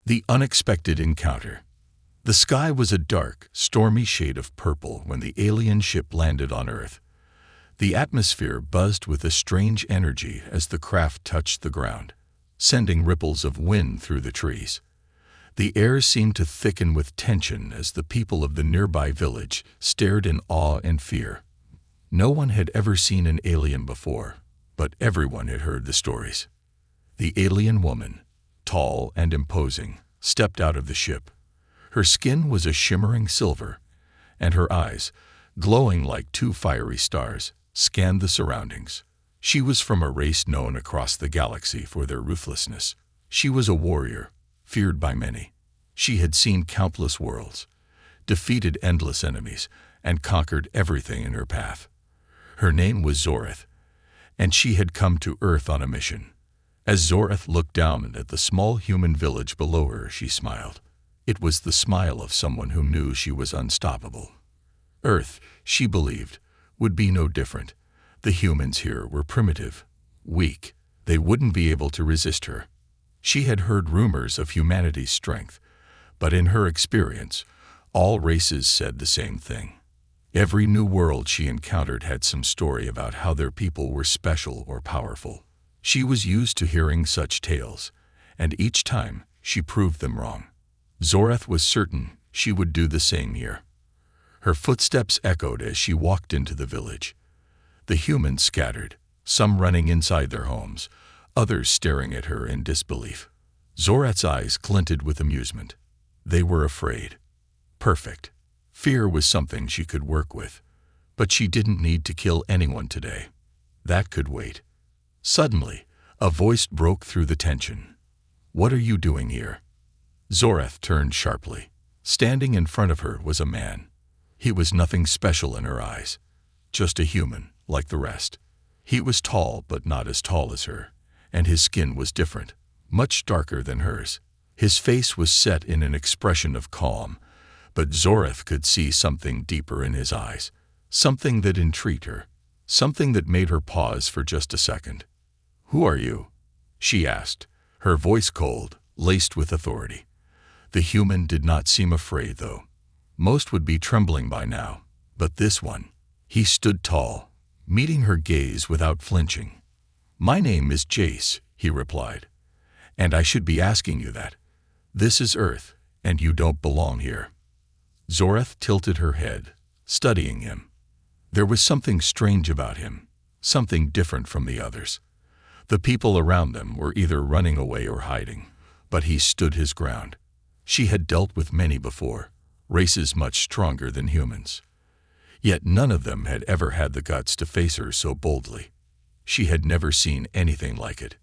The unexpected encounter. The sky was a dark, stormy shade of purple when the alien ship landed on Earth. The atmosphere buzzed with a strange energy as the craft touched the ground, sending ripples of wind through the trees. The air seemed to thicken with tension as the people of the nearby village stared in awe and fear. No one had ever seen an alien before, but everyone had heard the stories. The alien woman, tall and imposing, stepped out of the ship. Her skin was a shimmering silver, and her eyes, glowing like two fiery stars, scanned the surroundings. She was from a race known across the galaxy for their ruthlessness. She was a warrior, feared by many. She had seen countless worlds, defeated endless enemies, and conquered everything in her path. Her name was Zoreth, and she had come to Earth on a mission. As Zoreth looked down at the small human village below her, she smiled. It was the smile of someone who knew she was unstoppable. Earth, she believed, would be no different. The humans here were primitive, weak. They wouldn't be able to resist her. She had heard rumors of humanity's strength, but in her experience, all races said the same thing. Every new world she encountered had some story about how their people were special or powerful. She was used to hearing such tales, and each time she proved them wrong. Zoreth was certain she would do the same here. Her footsteps echoed as she walked into the village. The humans scattered, some running inside their homes, others staring at her in disbelief. Zoreth's eyes glinted with amusement. They were afraid. Perfect. Fear was something she could work with, but she didn't need to kill anyone today. That could wait. Suddenly, a voice broke through the tension. "What are you doing here?" Zoreth turned sharply. Standing in front of her was a man. He was nothing special in her eyes, just a human, like the rest. He was tall, but not as tall as her, and his skin was different, much darker than hers. His face was set in an expression of calm, but Zoreth could see something deeper in his eyes, something that intrigued her, something that made her pause for just a second. "Who are you?" she asked, her voice cold, laced with authority. The human did not seem afraid, though. Most would be trembling by now, but this one. He stood tall, meeting her gaze without flinching. "My name is Jace," he replied, "and I should be asking you that. This is Earth, and you don't belong here." Zoreth tilted her head, studying him. There was something strange about him, something different from the others. The people around them were either running away or hiding, but he stood his ground. She had dealt with many before, races much stronger than humans. Yet none of them had ever had the guts to face her so boldly. She had never seen anything like it.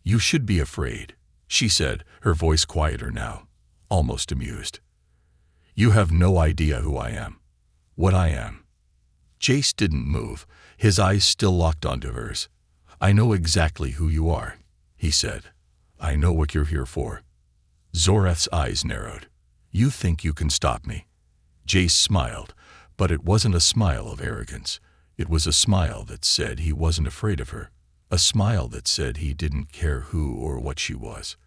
"You should be afraid," she said, her voice quieter now, almost amused. "You have no idea who I am, what I am." Jace didn't move, his eyes still locked onto hers. "I know exactly who you are," he said. "I know what you're here for." Zoreth's eyes narrowed. "You think you can stop me?" Jace smiled, but it wasn't a smile of arrogance. It was a smile that said he wasn't afraid of her, a smile that said he didn't care who or what she was.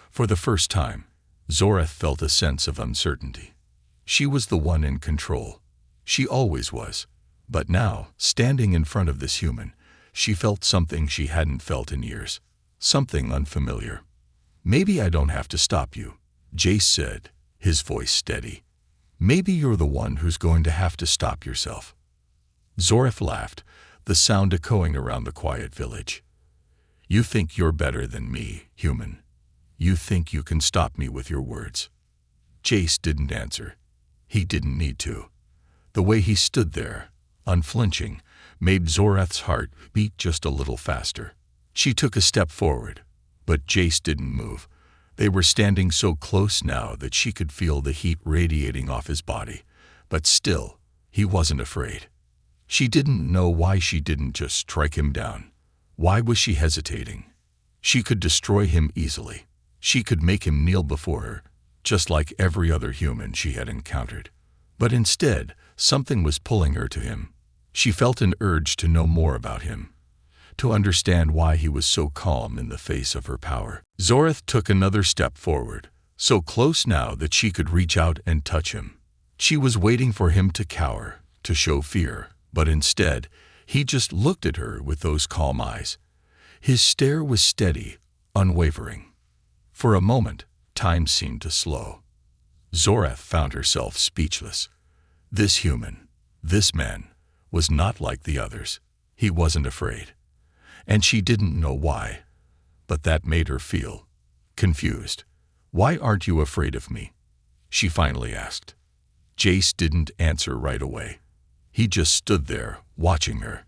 For the first time, Zoreth felt a sense of uncertainty. She was the one in control. She always was. But now, standing in front of this human, she felt something she hadn't felt in years, something unfamiliar. "Maybe I don't have to stop you," Jace said, his voice steady. "Maybe you're the one who's going to have to stop yourself." Zoreth laughed, the sound echoing around the quiet village. "You think you're better than me, human. You think you can stop me with your words." Jace didn't answer. He didn't need to. The way he stood there, unflinching, made Zoreth's heart beat just a little faster. She took a step forward, but Jace didn't move. They were standing so close now that she could feel the heat radiating off his body, but still, he wasn't afraid. She didn't know why she didn't just strike him down. Why was she hesitating? She could destroy him easily. She could make him kneel before her, just like every other human she had encountered. But instead, something was pulling her to him. She felt an urge to know more about him, to understand why he was so calm in the face of her power. Zoreth took another step forward, so close now that she could reach out and touch him. She was waiting for him to cower, to show fear, but instead, he just looked at her with those calm eyes. His stare was steady, unwavering. For a moment, time seemed to slow. Zorath found herself speechless. This human, this man, was not like the others. He wasn't afraid. And she didn't know why. But that made her feel confused. "Why aren't you afraid of me?" she finally asked. Jace didn't answer right away. He just stood there, watching her.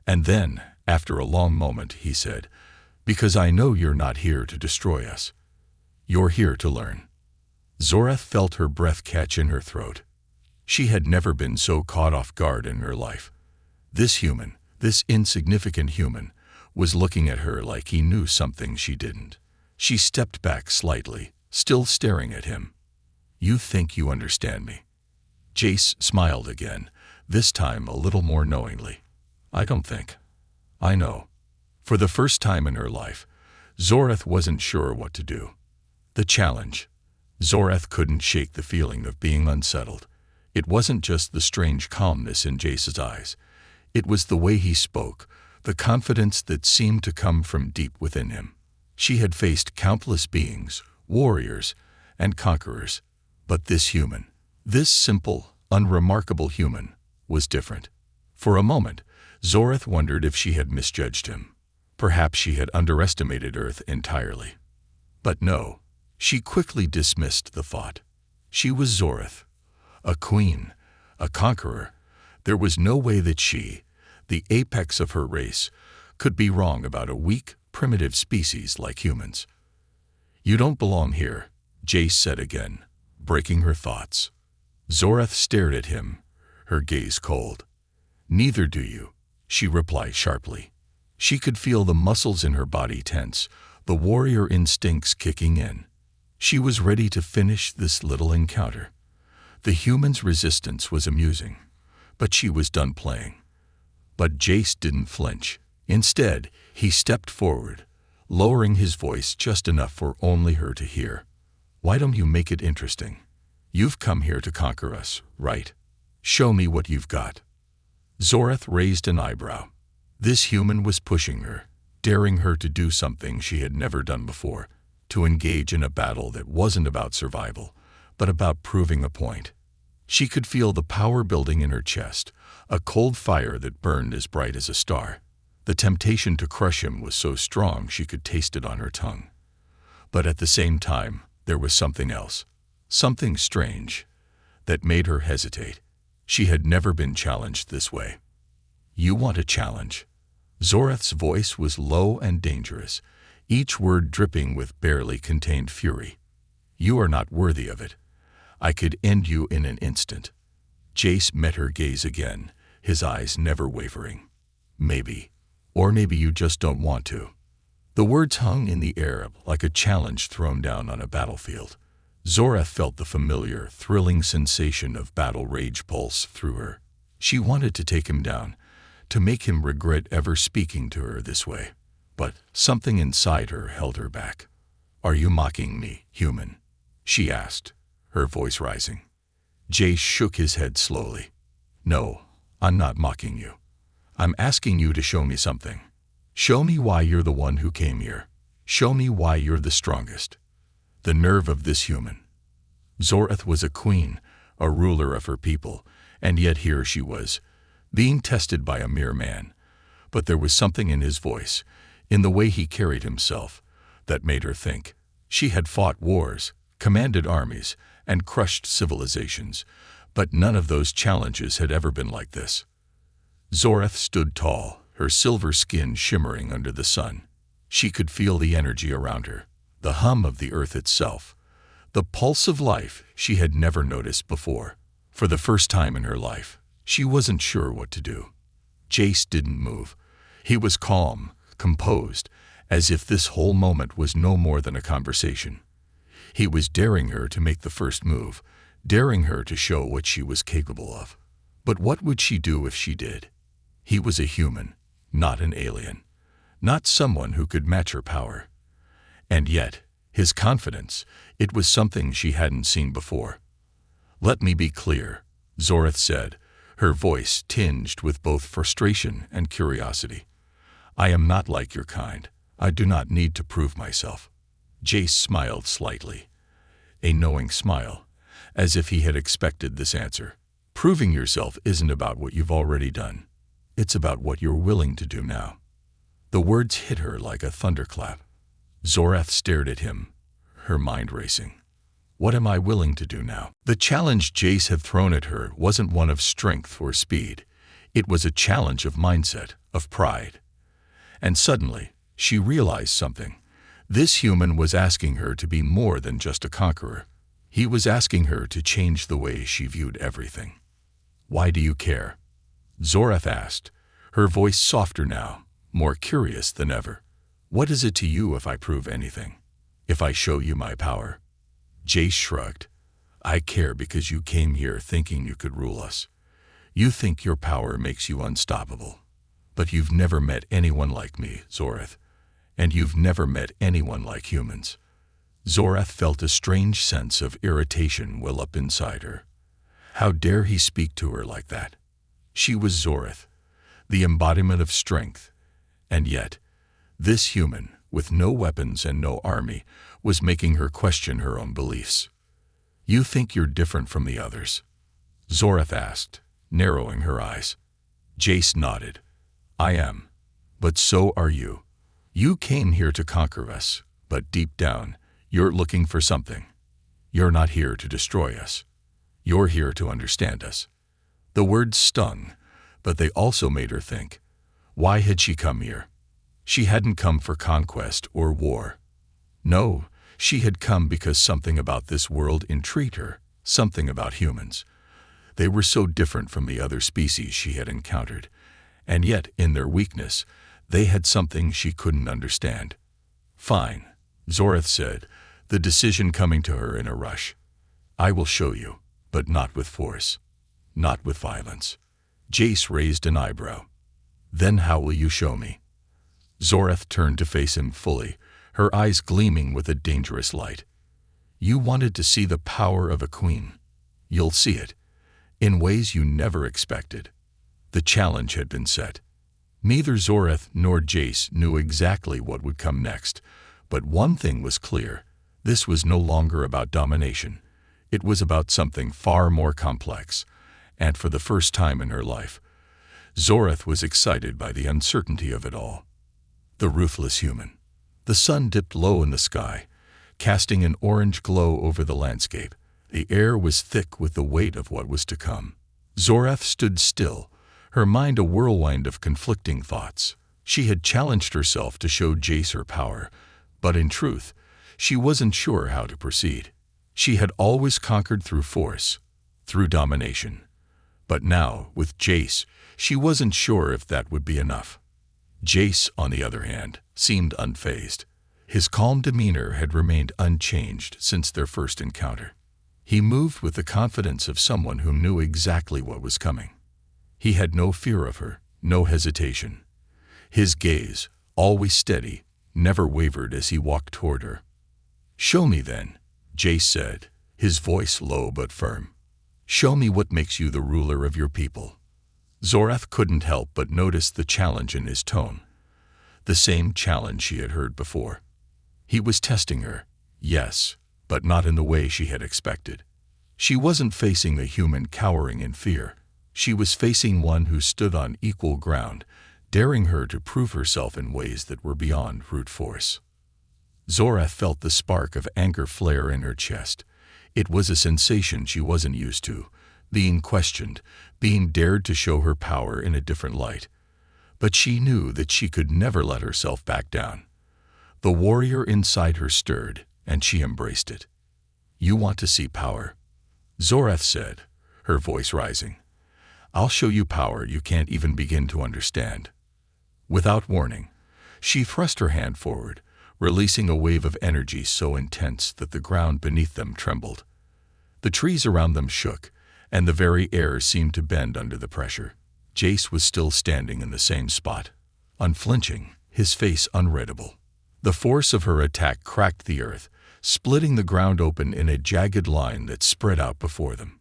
And then, after a long moment, he said, "Because I know you're not here to destroy us. You're here to learn." Zorath felt her breath catch in her throat. She had never been so caught off guard in her life. This human, this insignificant human, was looking at her like he knew something she didn't. She stepped back slightly, still staring at him. "You think you understand me?" Jace smiled again, this time a little more knowingly. "I don't think. I know." For the first time in her life, Zorath wasn't sure what to do. The challenge. Zorath couldn't shake the feeling of being unsettled. It wasn't just the strange calmness in Jace's eyes. It was the way he spoke, the confidence that seemed to come from deep within him. She had faced countless beings, warriors, and conquerors. But this human, this simple, unremarkable human, was different. For a moment, Zorath wondered if she had misjudged him. Perhaps she had underestimated Earth entirely. But no, she quickly dismissed the thought. She was Zorath, a queen, a conqueror. There was no way that she, the apex of her race, could be wrong about a weak, primitive species like humans. "You don't belong here," Jace said again, breaking her thoughts. Zorath stared at him, her gaze cold. "Neither do you," she replied sharply. She could feel the muscles in her body tense, the warrior instincts kicking in. She was ready to finish this little encounter. The human's resistance was amusing, but she was done playing. But Jace didn't flinch. Instead, he stepped forward, lowering his voice just enough for only her to hear. "Why don't you make it interesting? You've come here to conquer us, right? Show me what you've got." Zorath raised an eyebrow. This human was pushing her, daring her to do something she had never done before, to engage in a battle that wasn't about survival, but about proving a point. She could feel the power building in her chest, a cold fire that burned as bright as a star. The temptation to crush him was so strong she could taste it on her tongue. But at the same time, there was something else, something strange, that made her hesitate. She had never been challenged this way. "You want a challenge?" Zorath's voice was low and dangerous, each word dripping with barely contained fury. "You are not worthy of it. I could end you in an instant." Jace met her gaze again, his eyes never wavering. "Maybe. Or maybe you just don't want to." The words hung in the air like a challenge thrown down on a battlefield. Zorath felt the familiar, thrilling sensation of battle rage pulse through her. She wanted to take him down, to make him regret ever speaking to her this way. But something inside her held her back. "Are you mocking me, human?" she asked, her voice rising. Jace shook his head slowly. "No, I'm not mocking you. I'm asking you to show me something. Show me why you're the one who came here. Show me why you're the strongest." The nerve of this human. Zorath was a queen, a ruler of her people, and yet here she was, being tested by a mere man. But there was something in his voice, in the way he carried himself, that made her think. She had fought wars, commanded armies, and crushed civilizations, but none of those challenges had ever been like this. Zorath stood tall, her silver skin shimmering under the sun. She could feel the energy around her, the hum of the earth itself, the pulse of life she had never noticed before. For the first time in her life, she wasn't sure what to do. Jace didn't move. He was calm, composed, as if this whole moment was no more than a conversation. He was daring her to make the first move, daring her to show what she was capable of. But what would she do if she did? He was a human, not an alien, not someone who could match her power. And yet, His confidence, it was something she hadn't seen before. "Let me be clear," Zoreth said, her voice tinged with both frustration and curiosity. "I am not like your kind. I do not need to prove myself." Jace smiled slightly, a knowing smile, as if he had expected this answer. "Proving yourself isn't about what you've already done. It's about what you're willing to do now." The words hit her like a thunderclap. Zoreth stared at him, her mind racing. What am I willing to do now? The challenge Jace had thrown at her wasn't one of strength or speed. It was a challenge of mindset, of pride. And suddenly, she realized something. This human was asking her to be more than just a conqueror. He was asking her to change the way she viewed everything. "Why do you care?" Zoreth asked, her voice softer now, more curious than ever. "What is it to you if I prove anything? If I show you my power?" Jace shrugged. "I care because you came here thinking you could rule us. You think your power makes you unstoppable. But you've never met anyone like me, Zoreth. And you've never met anyone like humans." Zoreth felt a strange sense of irritation well up inside her. How dare he speak to her like that? She was Zoreth, the embodiment of strength. And yet, this human, with no weapons and no army, was making her question her own beliefs. "You think you're different from the others?" Zoreth asked, narrowing her eyes. Jace nodded. "I am. But so are you. You came here to conquer us, but deep down, you're looking for something. You're not here to destroy us. You're here to understand us." The words stung, but they also made her think. Why had she come here? She hadn't come for conquest or war. No, she had come because something about this world intrigued her, something about humans. They were so different from the other species she had encountered, and yet, in their weakness, they had something she couldn't understand. "Fine," Zoreth said, the decision coming to her in a rush. "I will show you, but not with force. Not with violence." Jace raised an eyebrow. "Then how will you show me?" Zoreth turned to face him fully, her eyes gleaming with a dangerous light. "You wanted to see the power of a queen. You'll see it, in ways you never expected." The challenge had been set. Neither Zoreth nor Jace knew exactly what would come next, but one thing was clear. This was no longer about domination. It was about something far more complex, and for the first time in her life, Zoreth was excited by the uncertainty of it all. The ruthless human. The sun dipped low in the sky, casting an orange glow over the landscape. The air was thick with the weight of what was to come. Zoreth stood still, her mind a whirlwind of conflicting thoughts. She had challenged herself to show Jace her power, but in truth, she wasn't sure how to proceed. She had always conquered through force, through domination. But now, with Jace, she wasn't sure if that would be enough. Jace, on the other hand, seemed unfazed. His calm demeanor had remained unchanged since their first encounter. He moved with the confidence of someone who knew exactly what was coming. He had no fear of her, no hesitation. His gaze, always steady, never wavered as he walked toward her. "Show me then," Jace said, his voice low but firm. "Show me what makes you the ruler of your people." Zoreth couldn't help but notice the challenge in his tone. The same challenge she had heard before. He was testing her, yes, but not in the way she had expected. She wasn't facing a human cowering in fear. She was facing one who stood on equal ground, daring her to prove herself in ways that were beyond brute force. Zoreth felt the spark of anger flare in her chest. It was a sensation she wasn't used to, being questioned, being dared to show her power in a different light. But she knew that she could never let herself back down. The warrior inside her stirred, and she embraced it. "You want to see power?" Zoreth said, her voice rising. "I'll show you power you can't even begin to understand." Without warning, she thrust her hand forward, releasing a wave of energy so intense that the ground beneath them trembled. The trees around them shook, and the very air seemed to bend under the pressure. Jace was still standing in the same spot, unflinching, his face unreadable. The force of her attack cracked the earth, splitting the ground open in a jagged line that spread out before them.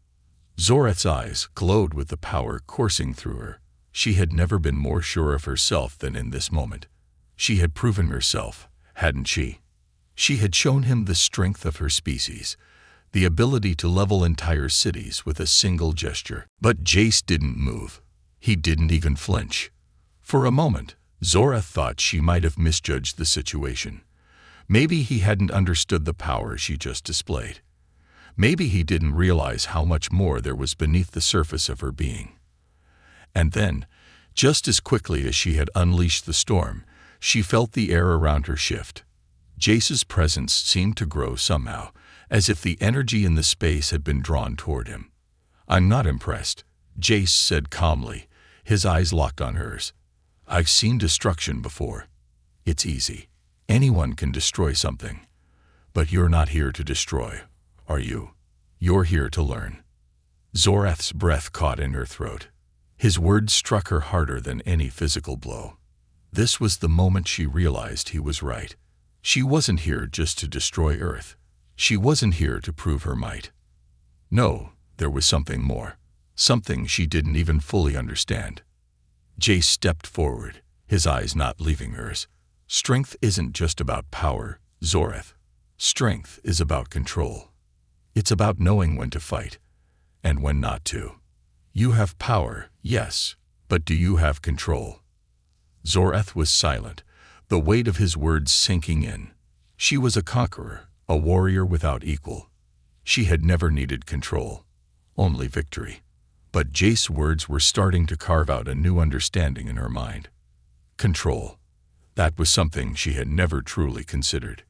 Zoreth's eyes glowed with the power coursing through her. She had never been more sure of herself than in this moment. She had proven herself, hadn't she? She had shown him the strength of her species, the ability to level entire cities with a single gesture. But Jace didn't move. He didn't even flinch. For a moment, Zoreth thought she might have misjudged the situation. Maybe he hadn't understood the power she just displayed. Maybe he didn't realize how much more there was beneath the surface of her being. And then, just as quickly as she had unleashed the storm, she felt the air around her shift. Jace's presence seemed to grow somehow, as if the energy in the space had been drawn toward him. "I'm not impressed," Jace said calmly, his eyes locked on hers. "I've seen destruction before. It's easy. Anyone can destroy something. But you're not here to destroy, are you? You're here to learn." Zoreth's breath caught in her throat. His words struck her harder than any physical blow. This was the moment she realized he was right. She wasn't here just to destroy Earth. She wasn't here to prove her might. No, there was something more. Something she didn't even fully understand. Jace stepped forward, his eyes not leaving hers. "Strength isn't just about power, Zoreth. Strength is about control. It's about knowing when to fight, and when not to. You have power, yes, but do you have control?" Zoreth was silent, the weight of his words sinking in. She was a conqueror, a warrior without equal. She had never needed control, only victory. But Jace's words were starting to carve out a new understanding in her mind. Control. That was something she had never truly considered.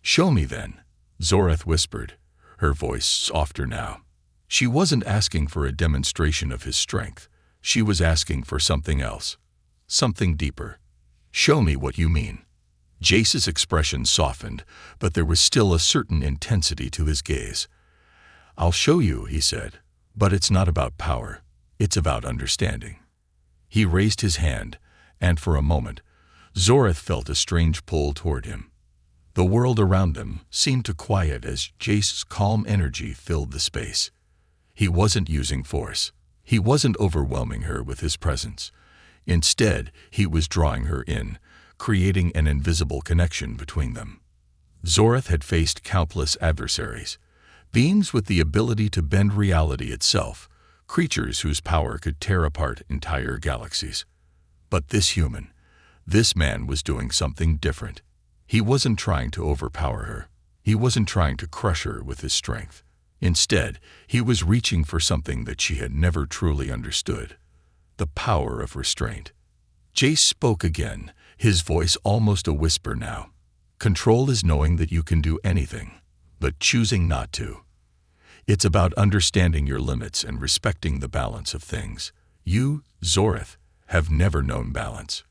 "Show me then," Zoreth whispered, her voice softer now. She wasn't asking for a demonstration of his strength. She was asking for something else. Something deeper. "Show me what you mean." Jace's expression softened, but there was still a certain intensity to his gaze. "I'll show you," he said, "but it's not about power. It's about understanding." He raised his hand, and for a moment, Zoreth felt a strange pull toward him. The world around them seemed to quiet as Jace's calm energy filled the space. He wasn't using force. He wasn't overwhelming her with his presence. Instead, he was drawing her in, creating an invisible connection between them. Zoreth had faced countless adversaries, beings with the ability to bend reality itself, creatures whose power could tear apart entire galaxies. But this human, this man was doing something different. He wasn't trying to overpower her. He wasn't trying to crush her with his strength. Instead, he was reaching for something that she had never truly understood: the power of restraint. Jace spoke again, his voice almost a whisper now. "Control is knowing that you can do anything, but choosing not to. It's about understanding your limits and respecting the balance of things. You, Zoreth, have never known balance.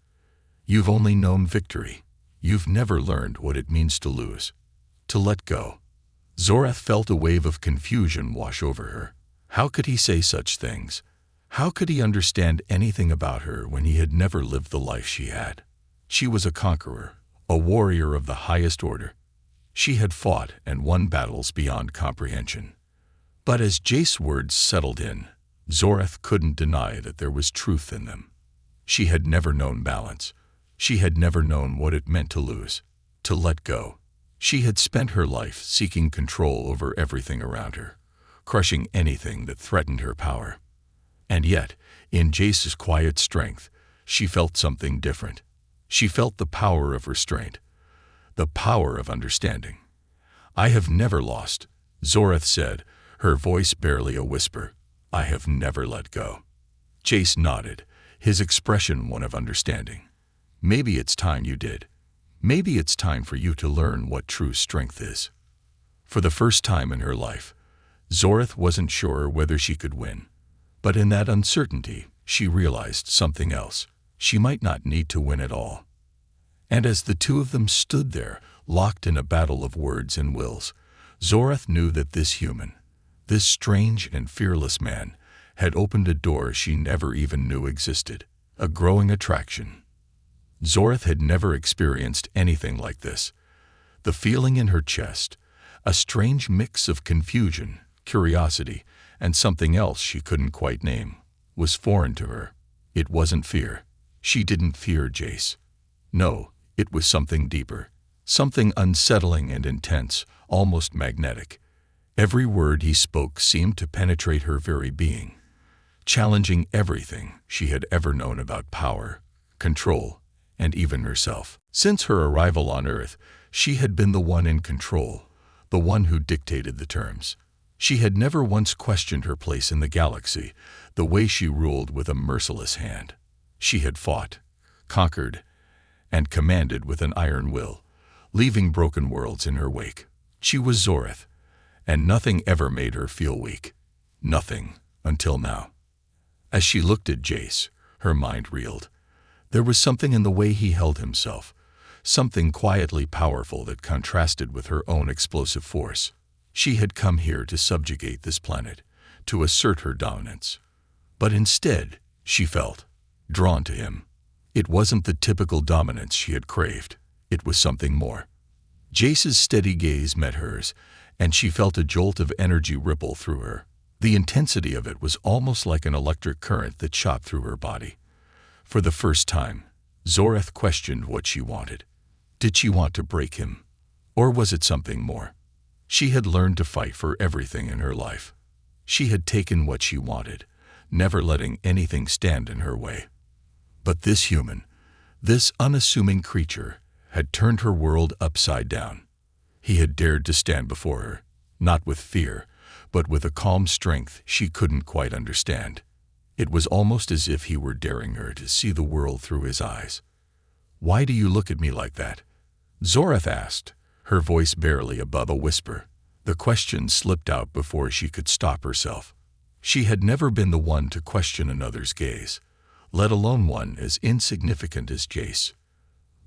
You've only known victory. You've never learned what it means to lose, to let go." Zoreth felt a wave of confusion wash over her. How could he say such things? How could he understand anything about her when he had never lived the life she had? She was a conqueror, a warrior of the highest order. She had fought and won battles beyond comprehension. But as Jace's words settled in, Zoreth couldn't deny that there was truth in them. She had never known balance. She had never known what it meant to lose, to let go. She had spent her life seeking control over everything around her, crushing anything that threatened her power. And yet, in Jace's quiet strength, she felt something different. She felt the power of restraint, the power of understanding. "I have never lost," Zoreth said, her voice barely a whisper. "I have never let go." Jace nodded, his expression one of understanding. "Maybe it's time you did. Maybe it's time for you to learn what true strength is." For the first time in her life, Zoreth wasn't sure whether she could win. But in that uncertainty, she realized something else. She might not need to win at all. And as the two of them stood there, locked in a battle of words and wills, Zoreth knew that this human, this strange and fearless man, had opened a door she never even knew existed, a growing attraction. Zoreth had never experienced anything like this. The feeling in her chest, A strange mix of confusion, curiosity, and something else she couldn't quite name was foreign to her. It wasn't fear. She didn't fear Jace. No, it was something deeper, something unsettling and intense, almost magnetic. Every word he spoke seemed to penetrate her very being, challenging everything she had ever known about power, control, and even herself. Since her arrival on Earth, she had been the one in control, the one who dictated the terms. She had never once questioned her place in the galaxy, the way she ruled with a merciless hand. She had fought, conquered, and commanded with an iron will, leaving broken worlds in her wake. She was Zoreth, and nothing ever made her feel weak. Nothing, until now. As she looked at Jace, her mind reeled. There was something in the way he held himself, something quietly powerful that contrasted with her own explosive force. She had come here to subjugate this planet, to assert her dominance. But instead, she felt drawn to him. It wasn't the typical dominance she had craved. It was something more. Jace's steady gaze met hers, and she felt a jolt of energy ripple through her. The intensity of it was almost like an electric current that shot through her body. For the first time, Zoreth questioned what she wanted. Did she want to break him? Or was it something more? She had learned to fight for everything in her life. She had taken what she wanted, never letting anything stand in her way. But this human, this unassuming creature, had turned her world upside down. He had dared to stand before her, not with fear, but with a calm strength she couldn't quite understand. It was almost as if he were daring her to see the world through his eyes. "Why do you look at me like that?" Zoreth asked, her voice barely above a whisper. The question slipped out before she could stop herself. She had never been the one to question another's gaze, let alone one as insignificant as Jace.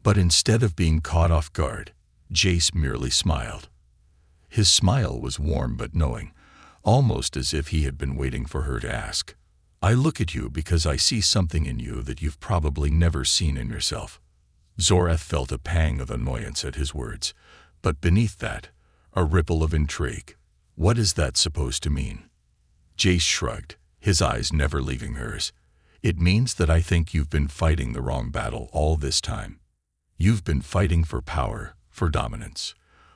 But instead of being caught off guard, Jace merely smiled. His smile was warm but knowing, almost as if he had been waiting for her to ask. "I look at you because I see something in you that you've probably never seen in yourself." Zoreth felt a pang of annoyance at his words, but beneath that, a ripple of intrigue. What is that supposed to mean? Jace shrugged, his eyes never leaving hers. "It means that I think you've been fighting the wrong battle all this time. You've been fighting for power, for dominance.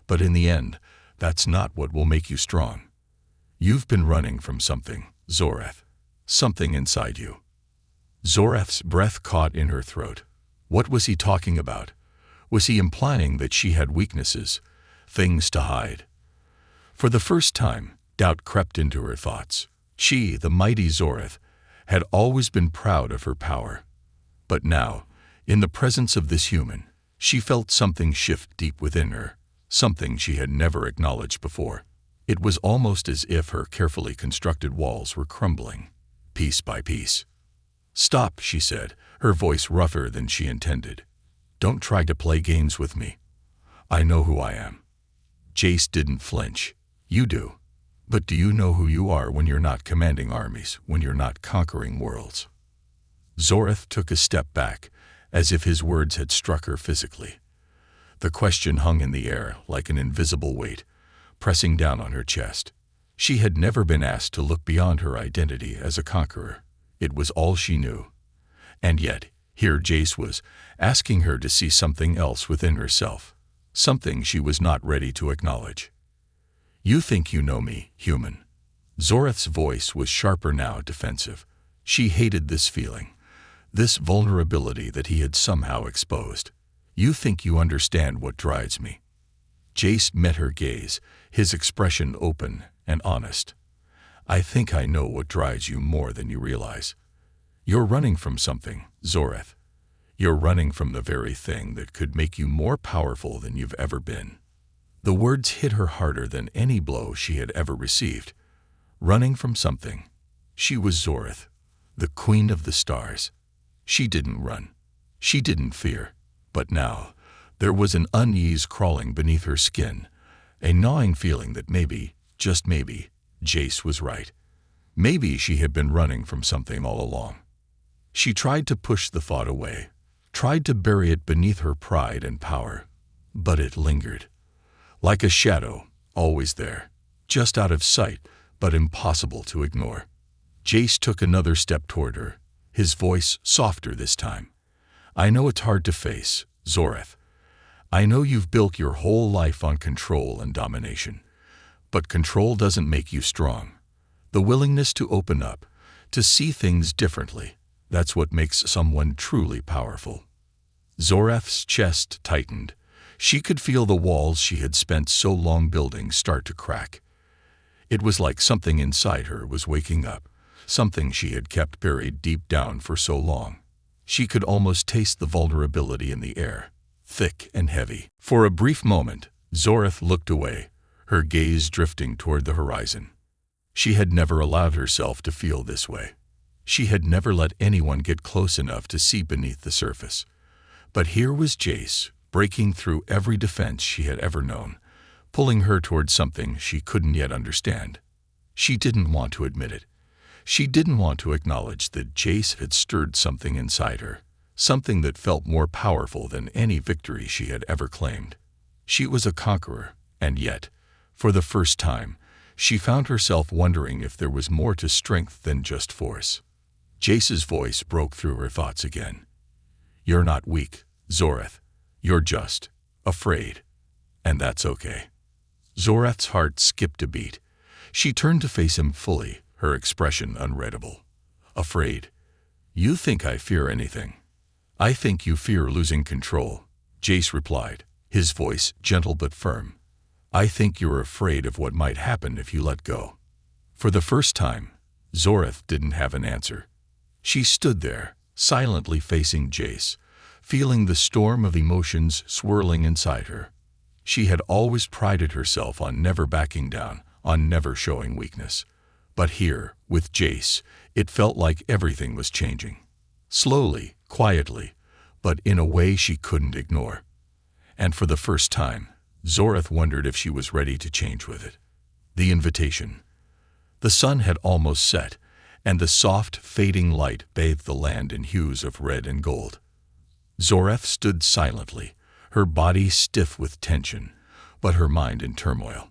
But in the end, that's not what will make you strong. You've been running from something, Zoreth. Something inside you." Zoreth's breath caught in her throat. What was he talking about? Was he implying that she had weaknesses, things to hide? For the first time, doubt crept into her thoughts. She, the mighty Zoreth, had always been proud of her power. But now, in the presence of this human, she felt something shift deep within her, something she had never acknowledged before. It was almost as if her carefully constructed walls were crumbling, piece by piece. "Stop," she said, her voice rougher than she intended. "Don't try to play games with me. I know who I am." Jace didn't flinch. "You do. But do you know who you are when you're not commanding armies, when you're not conquering worlds?" Zoreth took a step back, as if his words had struck her physically. The question hung in the air like an invisible weight, pressing down on her chest. She had never been asked to look beyond her identity as a conqueror. It was all she knew. And yet, here Jace was, asking her to see something else within herself, something she was not ready to acknowledge. "You think you know me, human." Zoreth's voice was sharper now, defensive. She hated this feeling, this vulnerability that he had somehow exposed. "You think you understand what drives me." Jace met her gaze, his expression open and honest. "I think I know what drives you more than you realize. You're running from something, Zoreth. You're running from the very thing that could make you more powerful than you've ever been." The words hit her harder than any blow she had ever received. Running from something. She was Zoreth, the queen of the stars. She didn't run. She didn't fear. But now, there was an unease crawling beneath her skin, a gnawing feeling that maybe, just maybe, Jace was right. Maybe she had been running from something all along. She tried to push the thought away, tried to bury it beneath her pride and power, but it lingered. Like a shadow, always there, just out of sight, but impossible to ignore. Jace took another step toward her, his voice softer this time. I know it's hard to face, Zoreth. I know you've built your whole life on control and domination. But control doesn't make you strong. The willingness to open up, to see things differently, that's what makes someone truly powerful. Zoreth's chest tightened. She could feel the walls she had spent so long building start to crack. It was like something inside her was waking up, something she had kept buried deep down for so long. She could almost taste the vulnerability in the air, thick and heavy. For a brief moment, Zoreth looked away, her gaze drifting toward the horizon. She had never allowed herself to feel this way. She had never let anyone get close enough to see beneath the surface. But here was Jace, breaking through every defense she had ever known, pulling her toward something she couldn't yet understand. She didn't want to admit it. She didn't want to acknowledge that Jace had stirred something inside her, something that felt more powerful than any victory she had ever claimed. She was a conqueror, and yet, for the first time, she found herself wondering if there was more to strength than just force. Jace's voice broke through her thoughts again. You're not weak, Zoreth. You're just afraid. And that's okay. Zoreth's heart skipped a beat. She turned to face him fully, her expression unreadable. Afraid. You think I fear anything. I think you fear losing control, Jace replied, his voice gentle but firm. I think you're afraid of what might happen if you let go. For the first time, Zoreth didn't have an answer. She stood there, silently facing Jace, feeling the storm of emotions swirling inside her. She had always prided herself on never backing down, on never showing weakness. But here, with Jace, it felt like everything was changing. Slowly, quietly, but in a way she couldn't ignore. And for the first time, Zoreth wondered if she was ready to change with it. The invitation. The sun had almost set, and the soft, fading light bathed the land in hues of red and gold. Zoreth stood silently, her body stiff with tension, but her mind in turmoil.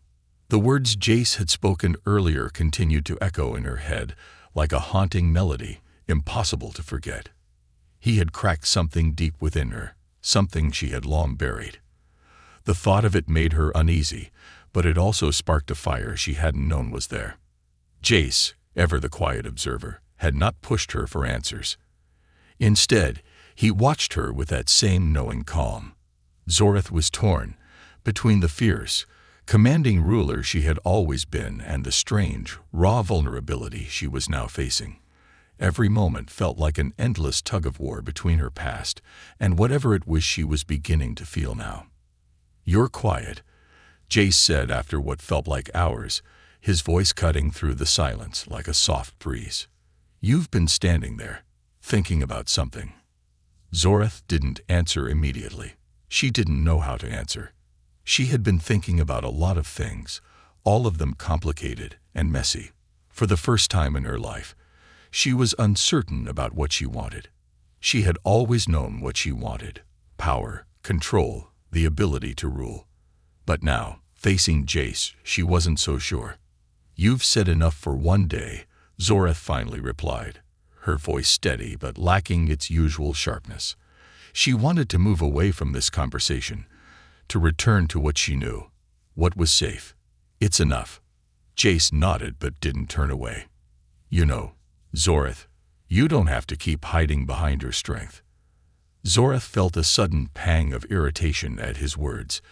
The words Jace had spoken earlier continued to echo in her head like a haunting melody, impossible to forget. He had cracked something deep within her, something she had long buried. The thought of it made her uneasy, but it also sparked a fire she hadn't known was there. Jace, ever the quiet observer, had not pushed her for answers. Instead, he watched her with that same knowing calm. Zoreth was torn between the fierce, commanding ruler she had always been and the strange, raw vulnerability she was now facing. Every moment felt like an endless tug-of-war between her past and whatever it was she was beginning to feel now. You're quiet, Jace said after what felt like hours, his voice cutting through the silence like a soft breeze. You've been standing there, thinking about something. Zoreth didn't answer immediately. She didn't know how to answer. She had been thinking about a lot of things, all of them complicated and messy. For the first time in her life, she was uncertain about what she wanted. She had always known what she wanted: power, control, the ability to rule. But now, facing Jace, she wasn't so sure. You've said enough for one day, Zoreth finally replied, her voice steady but lacking its usual sharpness. She wanted to move away from this conversation, to return to what she knew, what was safe. It's enough. Jace nodded but didn't turn away. You know, Zoreth, you don't have to keep hiding behind your strength. Zoreth felt a sudden pang of irritation at his words,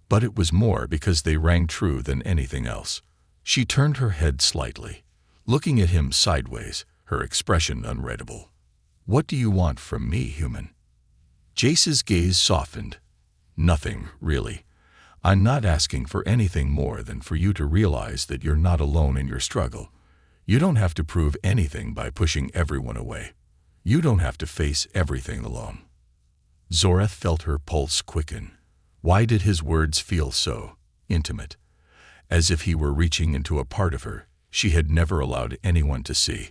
but it was more because they rang true than anything else. She turned her head slightly, looking at him sideways, her expression unreadable. What do you want from me, human? Jace's gaze softened. Nothing, really. I'm not asking for anything more than for you to realize that you're not alone in your struggle. You don't have to prove anything by pushing everyone away. You don't have to face everything alone. Zoreth felt her pulse quicken. Why did his words feel so intimate? As if he were reaching into a part of her she had never allowed anyone to see.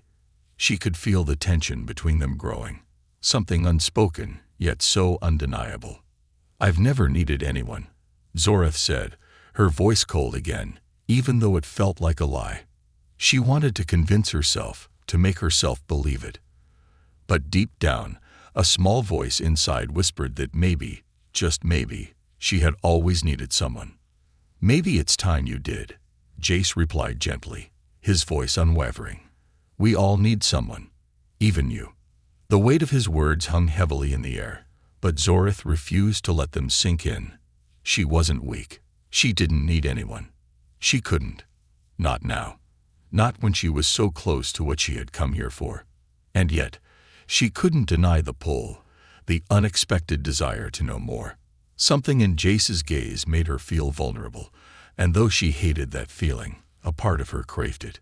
She could feel the tension between them growing, something unspoken, yet so undeniable. I've never needed anyone, Zoreth said, her voice cold again, even though it felt like a lie. She wanted to convince herself, to make herself believe it. But deep down, a small voice inside whispered that maybe, just maybe, she had always needed someone. "Maybe it's time you did," Jace replied gently, his voice unwavering. "We all need someone. Even you." The weight of his words hung heavily in the air, but Zorith refused to let them sink in. She wasn't weak. She didn't need anyone. She couldn't. Not now. Not when she was so close to what she had come here for. And yet, she couldn't deny the pull, the unexpected desire to know more. Something in Jace's gaze made her feel vulnerable, and though she hated that feeling, a part of her craved it.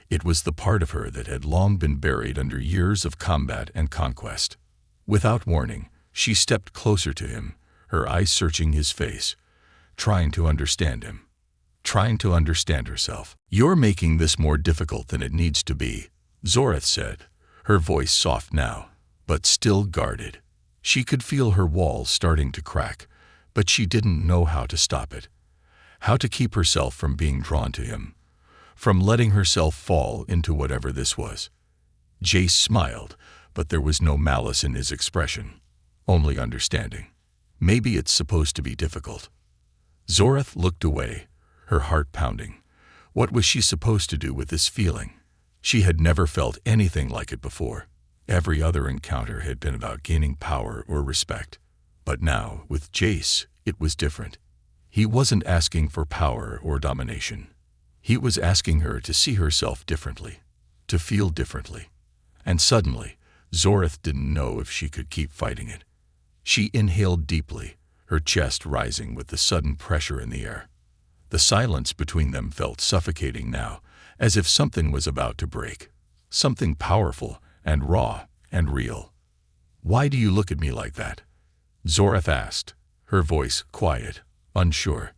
It was the part of her that had long been buried under years of combat and conquest. Without warning, she stepped closer to him, her eyes searching his face, trying to understand him, trying to understand herself. "You're making this more difficult than it needs to be," Zorith said, her voice soft now, but still guarded. She could feel her walls starting to crack, but she didn't know how to stop it, how to keep herself from being drawn to him, from letting herself fall into whatever this was. Jace smiled, but there was no malice in his expression, only understanding. "Maybe it's supposed to be difficult." Zorith looked away, her heart pounding. What was she supposed to do with this feeling? She had never felt anything like it before. Every other encounter had been about gaining power or respect. But now, with Jace, it was different. He wasn't asking for power or domination. He was asking her to see herself differently, to feel differently. And suddenly, Zorith didn't know if she could keep fighting it. She inhaled deeply, her chest rising with the sudden pressure in the air. The silence between them felt suffocating now, as if something was about to break. Something powerful and raw and real. "Why do you look at me like that?" Zorith asked, her voice quiet, unsure.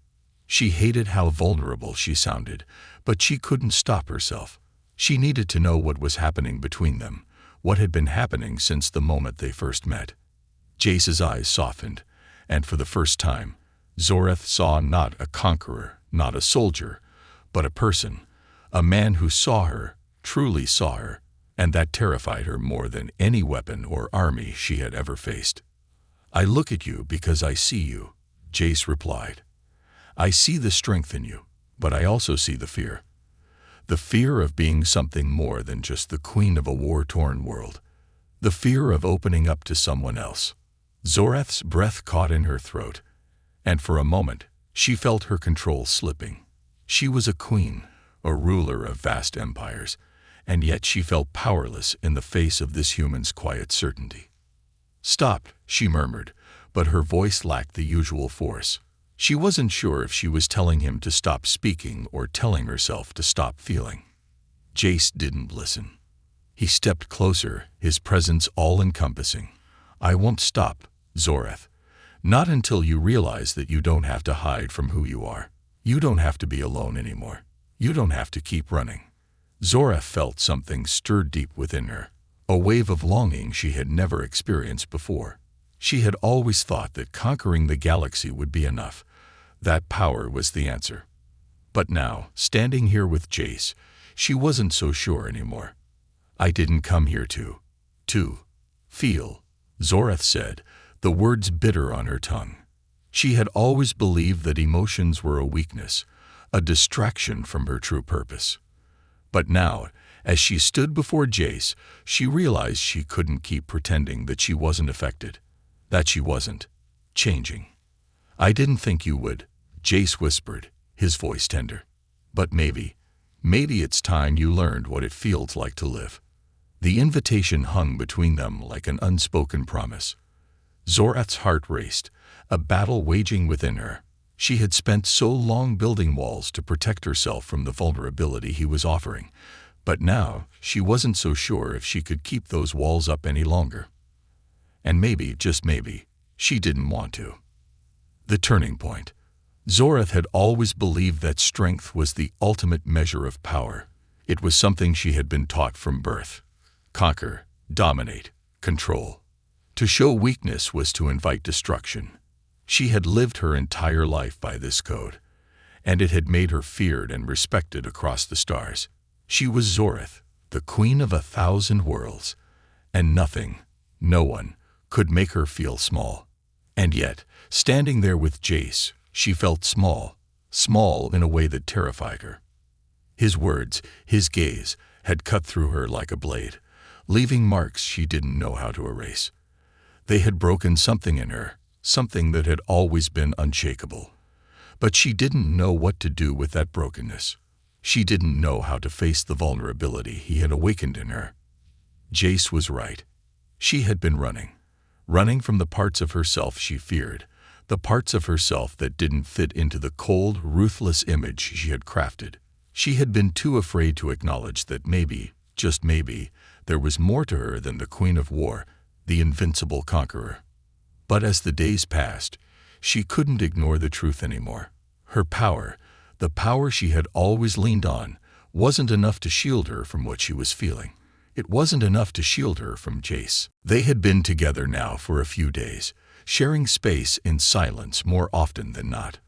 She hated how vulnerable she sounded, but she couldn't stop herself. She needed to know what was happening between them, what had been happening since the moment they first met. Jace's eyes softened, and for the first time, Zorith saw not a conqueror, not a soldier, but a person, a man who saw her, truly saw her, and that terrified her more than any weapon or army she had ever faced. "I look at you because I see you," Jace replied. "I see the strength in you, but I also see the fear. The fear of being something more than just the queen of a war-torn world. The fear of opening up to someone else." Zorith's breath caught in her throat, and for a moment, she felt her control slipping. She was a queen, a ruler of vast empires, and yet she felt powerless in the face of this human's quiet certainty. "Stop," she murmured, but her voice lacked the usual force. She wasn't sure if she was telling him to stop speaking or telling herself to stop feeling. Jace didn't listen. He stepped closer, his presence all-encompassing. "I won't stop, Zorith. Not until you realize that you don't have to hide from who you are. You don't have to be alone anymore. You don't have to keep running." Zorith felt something stir deep within her, a wave of longing she had never experienced before. She had always thought that conquering the galaxy would be enough, that power was the answer. But now, standing here with Jace, she wasn't so sure anymore. "I didn't come here to feel," Zorith said, the words bitter on her tongue. She had always believed that emotions were a weakness, a distraction from her true purpose. But now, as she stood before Jace, she realized she couldn't keep pretending that she wasn't affected, that she wasn't changing. "I didn't think you would," Jace whispered, his voice tender. "But maybe it's time you learned what it feels like to live." The invitation hung between them like an unspoken promise. Zorith's heart raced, a battle waging within her. She had spent so long building walls to protect herself from the vulnerability he was offering, but now she wasn't so sure if she could keep those walls up any longer. And maybe, just maybe, she didn't want to. The turning point. Zorith had always believed that strength was the ultimate measure of power. It was something she had been taught from birth. Conquer, dominate, control. To show weakness was to invite destruction. She had lived her entire life by this code. and it had made her feared and respected across the stars. She was Zoreth, the queen of 1,000 worlds, and nothing, no one, could make her feel small. And yet, standing there with Jace, she felt small, small in a way that terrified her. His words, his gaze, had cut through her like a blade, leaving marks she didn't know how to erase. They had broken something in her, something that had always been unshakable. But she didn't know what to do with that brokenness. She didn't know how to face the vulnerability he had awakened in her. Jace was right. She had been running from the parts of herself she feared, the parts of herself that didn't fit into the cold, ruthless image she had crafted. She had been too afraid to acknowledge that maybe, just maybe, there was more to her than the Queen of War, the invincible conqueror. But as the days passed, she couldn't ignore the truth anymore. Her power, the power she had always leaned on, wasn't enough to shield her from what she was feeling. It wasn't enough to shield her from Jace. They had been together now for a few days, sharing space in silence more often than not.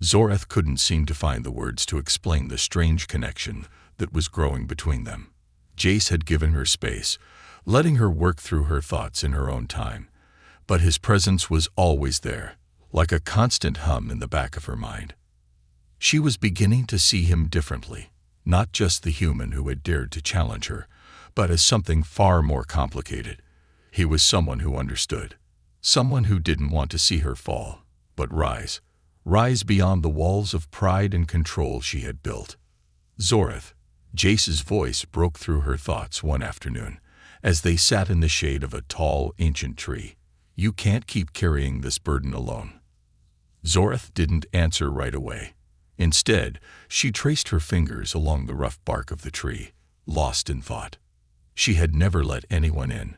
Zoreth couldn't seem to find the words to explain the strange connection that was growing between them. Jace had given her space, letting her work through her thoughts in her own time, but his presence was always there, like a constant hum in the back of her mind. She was beginning to see him differently, not just the human who had dared to challenge her, but as something far more complicated. He was someone who understood, someone who didn't want to see her fall, but rise beyond the walls of pride and control she had built. Zoreth, Jace's voice broke through her thoughts one afternoon, as they sat in the shade of a tall, ancient tree. You can't keep carrying this burden alone. Zoreth didn't answer right away. Instead, she traced her fingers along the rough bark of the tree, lost in thought. She had never let anyone in.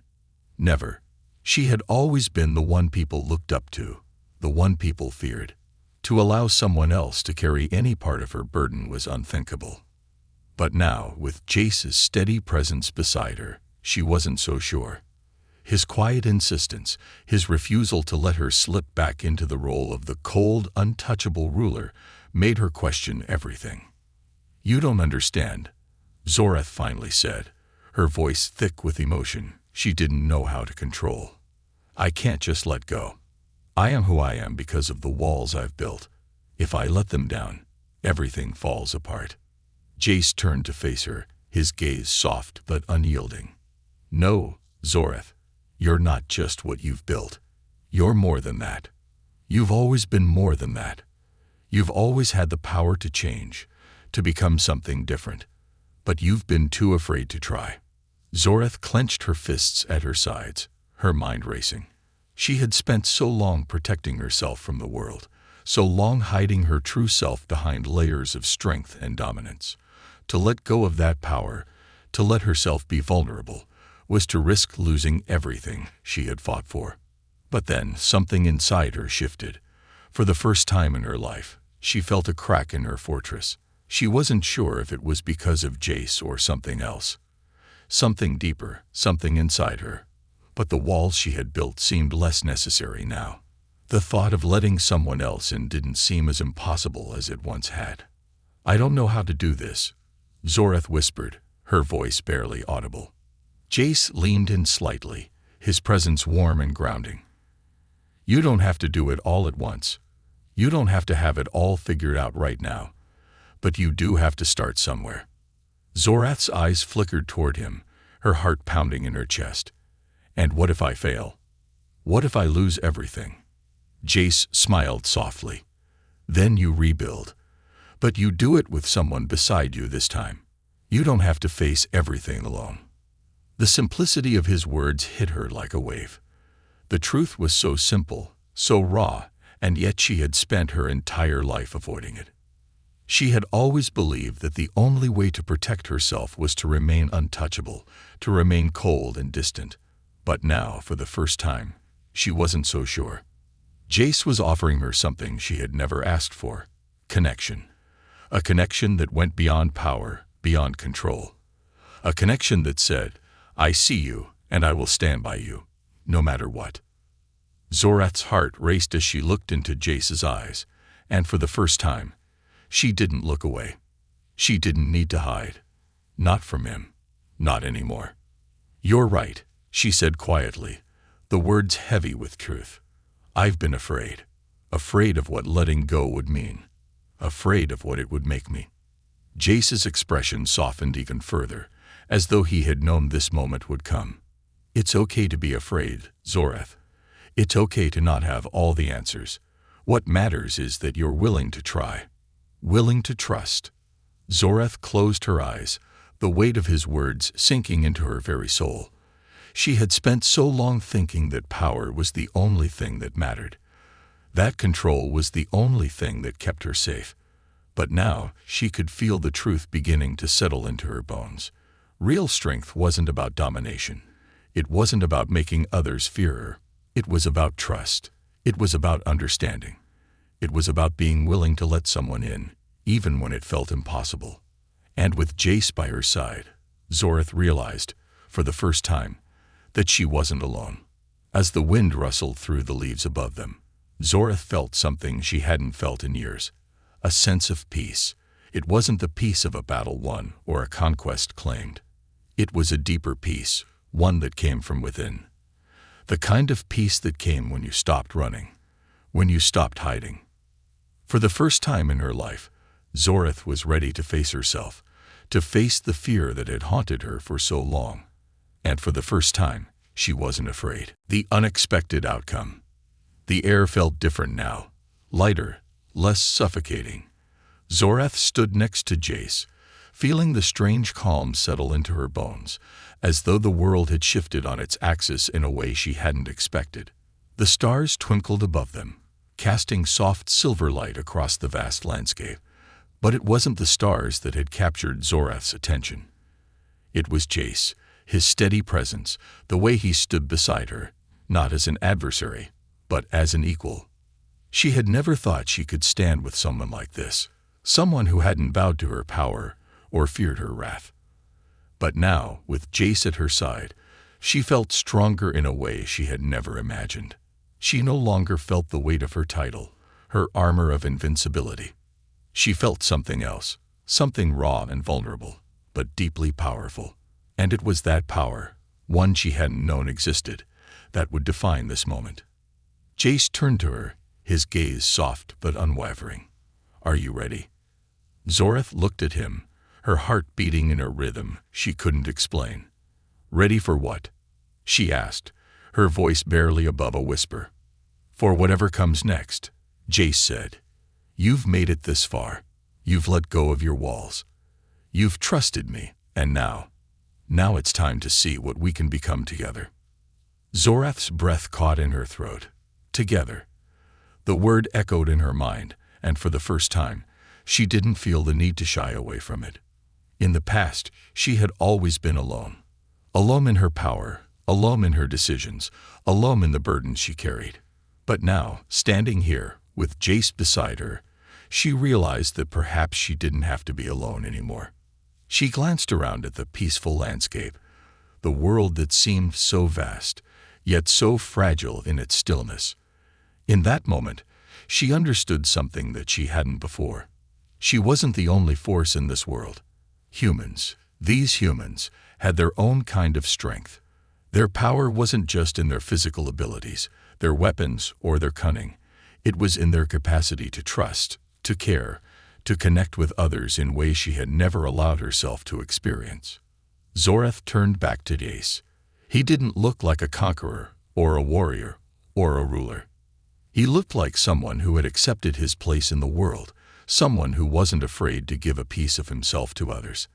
Never. She had always been the one people looked up to, the one people feared. To allow someone else to carry any part of her burden was unthinkable. But now, with Jace's steady presence beside her, she wasn't so sure. His quiet insistence, his refusal to let her slip back into the role of the cold, untouchable ruler, made her question everything. You don't understand, Zoreth finally said, her voice thick with emotion she didn't know how to control. I can't just let go. I am who I am because of the walls I've built. If I let them down, everything falls apart. Jace turned to face her, his gaze soft but unyielding. No, Zoreth, you're not just what you've built. You're more than that. You've always been more than that. You've always had the power to change, to become something different. But you've been too afraid to try. Zoreth clenched her fists at her sides, her mind racing. She had spent so long protecting herself from the world, so long hiding her true self behind layers of strength and dominance. To let go of that power, to let herself be vulnerable, was to risk losing everything she had fought for. But then something inside her shifted. For the first time in her life, she felt a crack in her fortress. She wasn't sure if it was because of Jace or something else. Something deeper, something inside her. But the walls she had built seemed less necessary now. The thought of letting someone else in didn't seem as impossible as it once had. I don't know how to do this, Zoreth whispered, her voice barely audible. Jace leaned in slightly, his presence warm and grounding. You don't have to do it all at once. You don't have to have it all figured out right now. But you do have to start somewhere. Zoreth's eyes flickered toward him, her heart pounding in her chest. And what if I fail? What if I lose everything? Jace smiled softly. Then you rebuild. But you do it with someone beside you this time. You don't have to face everything alone. The simplicity of his words hit her like a wave. The truth was so simple, so raw, and yet she had spent her entire life avoiding it. She had always believed that the only way to protect herself was to remain untouchable, to remain cold and distant. But now, for the first time, she wasn't so sure. Jace was offering her something she had never asked for: connection. A connection that went beyond power, beyond control. A connection that said, I see you, and I will stand by you, no matter what. Zoreth's heart raced as she looked into Jace's eyes, and for the first time, She didn't look away. She didn't need to hide. Not from him. Not anymore. "You're right," she said quietly, the words heavy with truth. "I've been afraid. Afraid of what letting go would mean. Afraid of what it would make me." Jace's expression softened even further, as though he had known this moment would come. "It's okay to be afraid, Zorath. It's okay to not have all the answers. What matters is that you're willing to try. Willing to trust." Zorath closed her eyes, the weight of his words sinking into her very soul. She had spent so long thinking that power was the only thing that mattered. That control was the only thing that kept her safe. But now she could feel the truth beginning to settle into her bones. Real strength wasn't about domination. It wasn't about making others fear her. It was about trust. It was about understanding. It was about being willing to let someone in, even when it felt impossible. And with Jace by her side, Zorath realized, for the first time, that she wasn't alone. As the wind rustled through the leaves above them, Zorath felt something she hadn't felt in years. A sense of peace. It wasn't the peace of a battle won or a conquest claimed. It was a deeper peace, one that came from within. The kind of peace that came when you stopped running, when you stopped hiding. For the first time in her life, Zorath was ready to face herself, to face the fear that had haunted her for so long. And for the first time, she wasn't afraid. The unexpected outcome. The air felt different now, lighter, less suffocating. Zorath stood next to Jace, feeling the strange calm settle into her bones, as though the world had shifted on its axis in a way she hadn't expected. The stars twinkled above them, casting soft silver light across the vast landscape. But it wasn't the stars that had captured Zorath's attention. It was Jace, his steady presence, the way he stood beside her, not as an adversary, but as an equal. She had never thought she could stand with someone like this, someone who hadn't bowed to her power or feared her wrath. But now, with Jace at her side, she felt stronger in a way she had never imagined. She no longer felt the weight of her title, her armor of invincibility. She felt something else, something raw and vulnerable, but deeply powerful. And it was that power, one she hadn't known existed, that would define this moment. Jace turned to her, his gaze soft but unwavering. "Are you ready?" Zorath looked at him, her heart beating in a rhythm she couldn't explain. "Ready for what?" she asked, her voice barely above a whisper. "For whatever comes next," Jace said. "You've made it this far. You've let go of your walls. You've trusted me, and now it's time to see what we can become together." Zorath's breath caught in her throat. Together. The word echoed in her mind, and for the first time, she didn't feel the need to shy away from it. In the past, she had always been alone. Alone in her power, alone in her decisions, alone in the burdens she carried. But now, standing here, with Jace beside her, she realized that perhaps she didn't have to be alone anymore. She glanced around at the peaceful landscape, the world that seemed so vast, yet so fragile in its stillness. In that moment, she understood something that she hadn't before. She wasn't the only force in this world. Humans, these humans, had their own kind of strength. Their power wasn't just in their physical abilities, their weapons, or their cunning. It was in their capacity to trust, to care, to connect with others in ways she had never allowed herself to experience. Zorath turned back to Jace. He didn't look like a conqueror, or a warrior, or a ruler. He looked like someone who had accepted his place in the world, someone who wasn't afraid to give a piece of himself to others.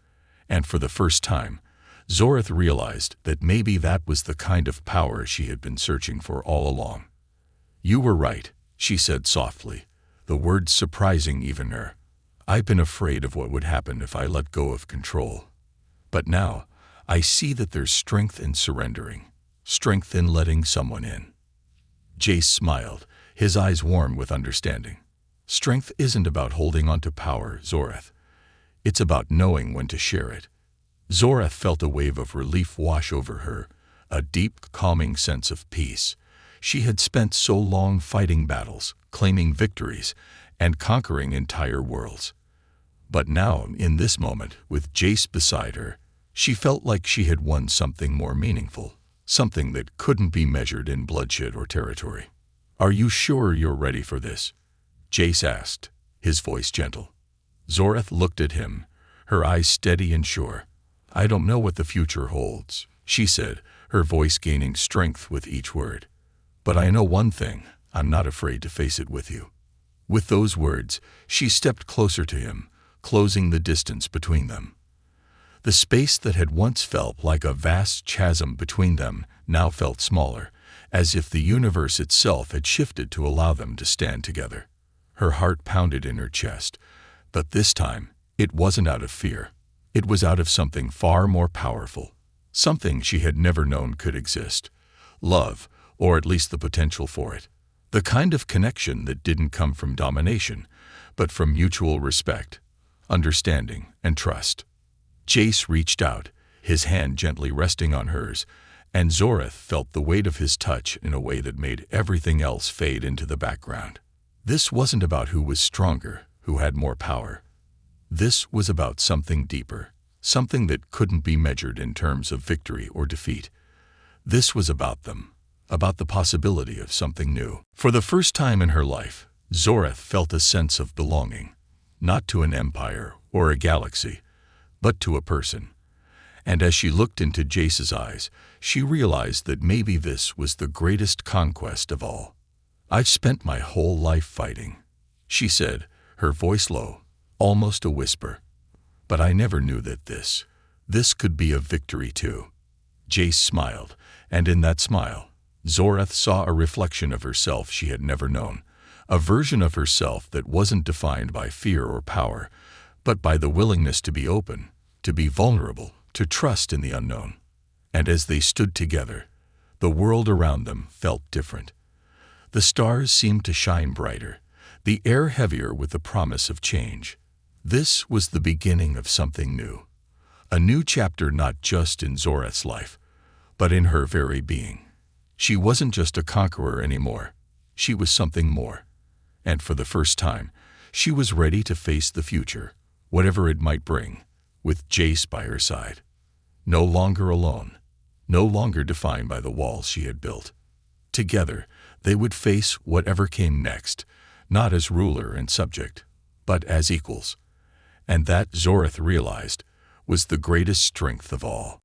And for the first time, Zorath realized that maybe that was the kind of power she had been searching for all along. "You were right," she said softly, the words surprising even her. "I've been afraid of what would happen if I let go of control. But now, I see that there's strength in surrendering, strength in letting someone in." Jace smiled, his eyes warm with understanding. "Strength isn't about holding on to power, Zorath. It's about knowing when to share it." Zorath felt a wave of relief wash over her, a deep, calming sense of peace. She had spent so long fighting battles, claiming victories, and conquering entire worlds. But now, in this moment, with Jace beside her, she felt like she had won something more meaningful, something that couldn't be measured in bloodshed or territory. "Are you sure you're ready for this?" Jace asked, his voice gentle. Zoreth looked at him, her eyes steady and sure. "I don't know what the future holds," she said, her voice gaining strength with each word. "But I know one thing, I'm not afraid to face it with you." With those words, she stepped closer to him, closing the distance between them. The space that had once felt like a vast chasm between them now felt smaller, as if the universe itself had shifted to allow them to stand together. Her heart pounded in her chest, but this time it wasn't out of fear. It was out of something far more powerful, something she had never known could exist. Love, or at least the potential for it. The kind of connection that didn't come from domination, but from mutual respect, understanding, and trust. Jace reached out, his hand gently resting on hers, and Zoreth felt the weight of his touch in a way that made everything else fade into the background. This wasn't about who was stronger, who had more power. This was about something deeper, something that couldn't be measured in terms of victory or defeat. This was about them, about the possibility of something new. For the first time in her life, Zoreth felt a sense of belonging, not to an empire or a galaxy, but to a person. And as she looked into Jace's eyes, she realized that maybe this was the greatest conquest of all. "I've spent my whole life fighting," she said, her voice low, almost a whisper. "But I never knew that this could be a victory too." Jace smiled, and in that smile, Zoreth saw a reflection of herself she had never known, a version of herself that wasn't defined by fear or power, but by the willingness to be open, to be vulnerable, to trust in the unknown. And as they stood together, the world around them felt different. The stars seemed to shine brighter, the air heavier with the promise of change. This was the beginning of something new. A new chapter not just in Zoreth's life, but in her very being. She wasn't just a conqueror anymore. She was something more. And for the first time, she was ready to face the future, whatever it might bring, with Jace by her side. No longer alone, no longer defined by the walls she had built. Together, they would face whatever came next, not as ruler and subject, but as equals. And that, Zoreth realized, was the greatest strength of all.